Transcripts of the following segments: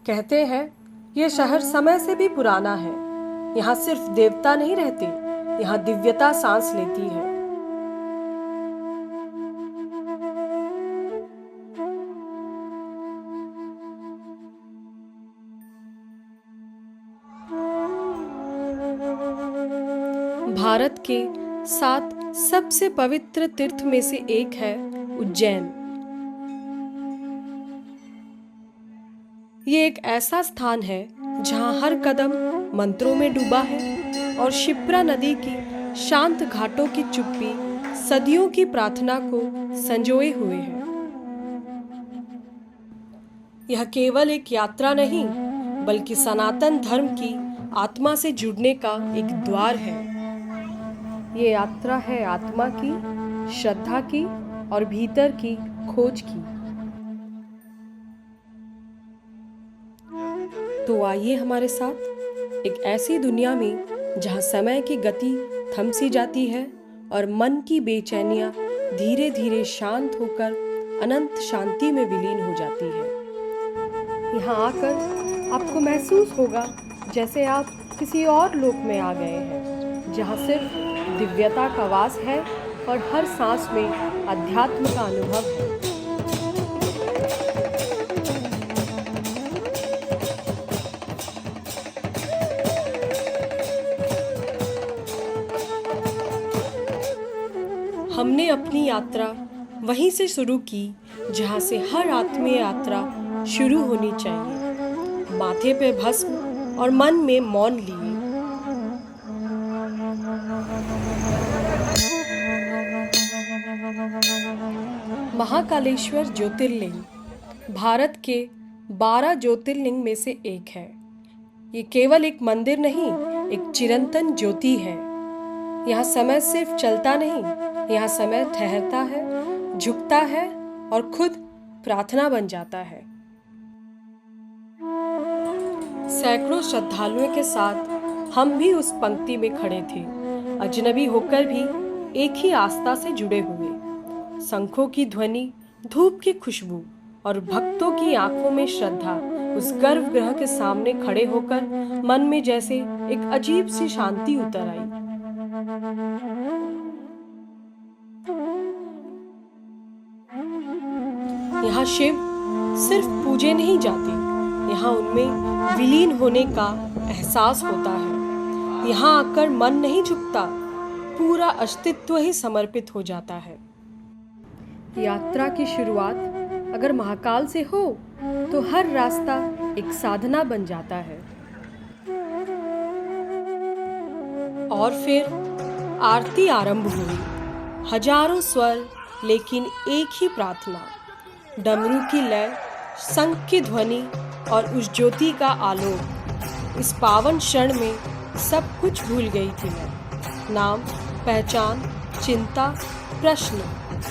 कहते हैं ये शहर समय से भी पुराना है। यहाँ सिर्फ देवता नहीं रहते, यहाँ दिव्यता सांस लेती है। भारत के 7 सबसे पवित्र तीर्थ में से एक है उज्जैन। ये एक ऐसा स्थान है जहाँ हर कदम मंत्रों में डूबा है और शिप्रा नदी की शांत घाटों की चुप्पी सदियों की प्रार्थना को संजोए हुए है। यह केवल एक यात्रा नहीं, बल्कि सनातन धर्म की आत्मा से जुड़ने का एक द्वार है। ये यात्रा है आत्मा की, श्रद्धा की और भीतर की खोज की। तो आइए हमारे साथ एक ऐसी दुनिया में जहाँ समय की गति थम सी जाती है और मन की बेचैनियाँ धीरे धीरे शांत होकर अनंत शांति में विलीन हो जाती है। यहाँ आकर आपको महसूस होगा जैसे आप किसी और लोक में आ गए हैं, जहाँ सिर्फ दिव्यता का वास है और हर सांस में अध्यात्म का अनुभव है। हमने अपनी यात्रा वहीं से शुरू की जहाँ से हर आत्मीय यात्रा शुरू होनी चाहिए। माथे पे भस्म और मन में मौन लिए। महाकालेश्वर ज्योतिर्लिंग भारत के 12 ज्योतिर्लिंग में से एक है। ये केवल एक मंदिर नहीं, एक चिरंतन ज्योति है। यहाँ समय सिर्फ चलता नहीं, यहाँ समय ठहरता है, झुकता है और खुद प्रार्थना बन जाता है। सैकड़ों श्रद्धालुओं के साथ हम भी उस पंक्ति में खड़े थे, अजनबी होकर भी एक ही आस्था से जुड़े हुए। शंखों की ध्वनि, धूप की खुशबू और भक्तों की आंखों में श्रद्धा उस गर्भगृह के सामने खड़े होकर मन में जैसे एक अजीब सी शांति उतर आई। यहाँ शिव सिर्फ पूजे नहीं जाते, यहाँ उनमें विलीन होने का एहसास होता है। यहाँ आकर मन नहीं झुकता, पूरा अस्तित्व ही समर्पित हो जाता है। यात्रा की शुरुआत अगर महाकाल से हो तो हर रास्ता एक साधना बन जाता है। और फिर आरती आरंभ हुई। हजारों स्वर, लेकिन एक ही प्रार्थना। डमरू की लय, शंख की ध्वनि और उस ज्योति का आलोक। इस पावन क्षण में सब कुछ भूल गई थी मैं। नाम, पहचान, चिंता, प्रश्न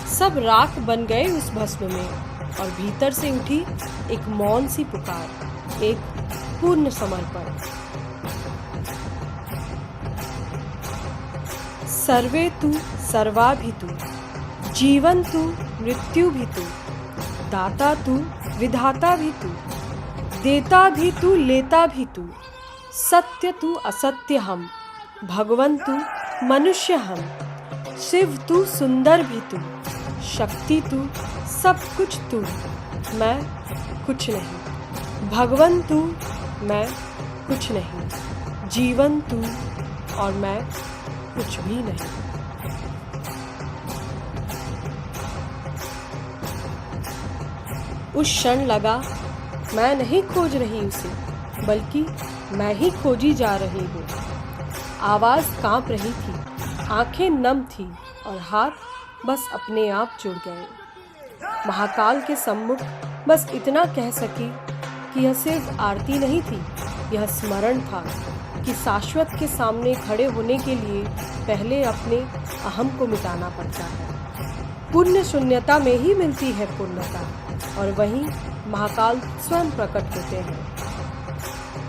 सब राख बन गए उस भस्म में। और भीतर से उठी एक मौन सी पुकार, एक पूर्ण समर्पण। सर्वे तु सर्वा भी तू, जीवन तू मृत्यु भी तू, दाता तू विधाता भी तू, देता भी तू लेता भी तू, सत्य तू असत्य हम, भगवन तू मनुष्य हम, शिव तू सुंदर भी तू, शक्ति तू सब कुछ तू, मैं कुछ नहीं। भगवन तू, मैं कुछ नहीं। जीवन तू और मैं कुछ भी नहीं। उस क्षण लगा मैं नहीं खोज रही उसे, बल्कि मैं ही खोजी जा रही हूँ। आवाज कांप रही थी, आंखें नम थी और हाथ बस अपने आप जुड़ गए। महाकाल के सम्मुख बस इतना कह सकी कि यह सिर्फ आरती नहीं थी, यह स्मरण था कि शाश्वत के सामने खड़े होने के लिए पहले अपने अहम को मिटाना पड़ता है। पुण्य शून्यता में ही मिलती है पूर्णता, और वहीं महाकाल स्वयं प्रकट होते हैं।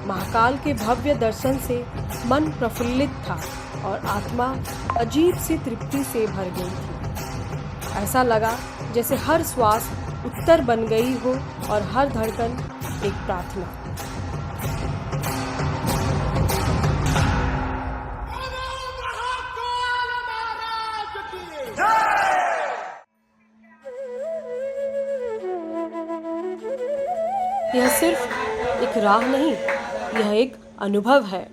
महाकाल के भव्य दर्शन से मन प्रफुल्लित था और आत्मा अजीब सी तृप्ति से भर गई थी। ऐसा लगा जैसे हर श्वास उत्तर बन गई हो और हर धड़कन एक प्रार्थना। यह सिर्फ एक राह नहीं, यह एक अनुभव है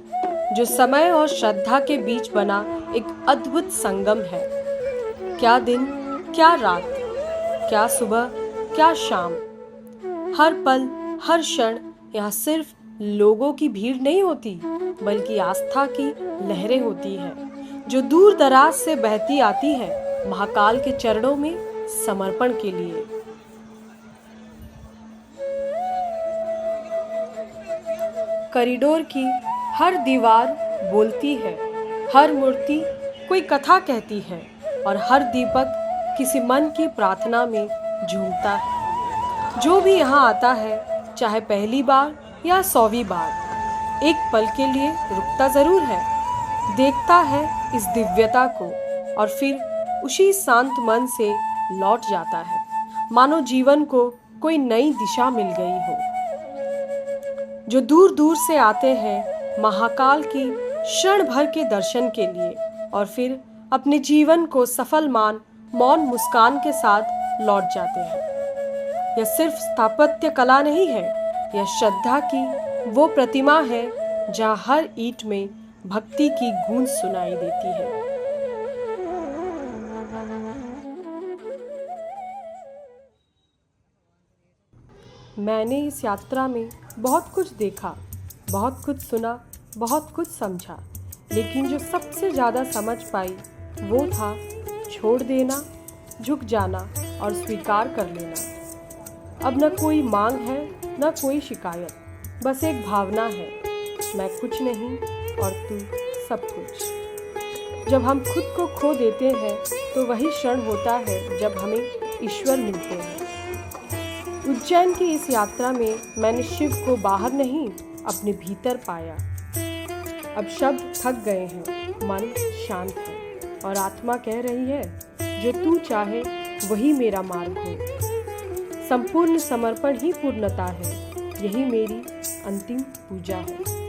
जो समय और श्रद्धा के बीच बना एक अद्भुत संगम है। क्या दिन, क्या रात, क्या सुबह, क्या शाम, हर पल, हर क्षण यहाँ सिर्फ लोगों की भीड़ नहीं होती, बल्कि आस्था की लहरें होती हैं जो दूर दराज से बहती आती है महाकाल के चरणों में समर्पण के लिए। कॉरिडोर की हर दीवार बोलती है, हर मूर्ति कोई कथा कहती है और हर दीपक किसी मन की प्रार्थना में झूमता है। जो भी यहाँ आता है, चाहे पहली बार या 100वीं बार, एक पल के लिए रुकता जरूर है, देखता है इस दिव्यता को और फिर उसी शांत मन से लौट जाता है, मानो जीवन को कोई नई दिशा मिल गई हो। जो दूर दूर से आते हैं महाकाल की क्षण भर के दर्शन के लिए और फिर अपने जीवन को सफल मान मौन मुस्कान के साथ लौट जाते हैं। यह सिर्फ स्थापत्य कला नहीं है, यह श्रद्धा की वो प्रतिमा है जहाँ हर ईंट में भक्ति की गूंज सुनाई देती है। मैंने इस यात्रा में बहुत कुछ देखा, बहुत कुछ सुना, बहुत कुछ समझा, लेकिन जो सबसे ज़्यादा समझ पाई वो था छोड़ देना, झुक जाना और स्वीकार कर लेना। अब न कोई मांग है, न कोई शिकायत, बस एक भावना है, मैं कुछ नहीं और तू सब कुछ। जब हम खुद को खो देते हैं तो वही क्षण होता है जब हमें ईश्वर मिलते हैं। उज्जैन की इस यात्रा में मैंने शिव को बाहर नहीं, अपने भीतर पाया। अब शब्द थक गए हैं, मन शांत है और आत्मा कह रही है, जो तू चाहे वही मेरा मार्ग हो। संपूर्ण समर्पण ही पूर्णता है, यही मेरी अंतिम पूजा है।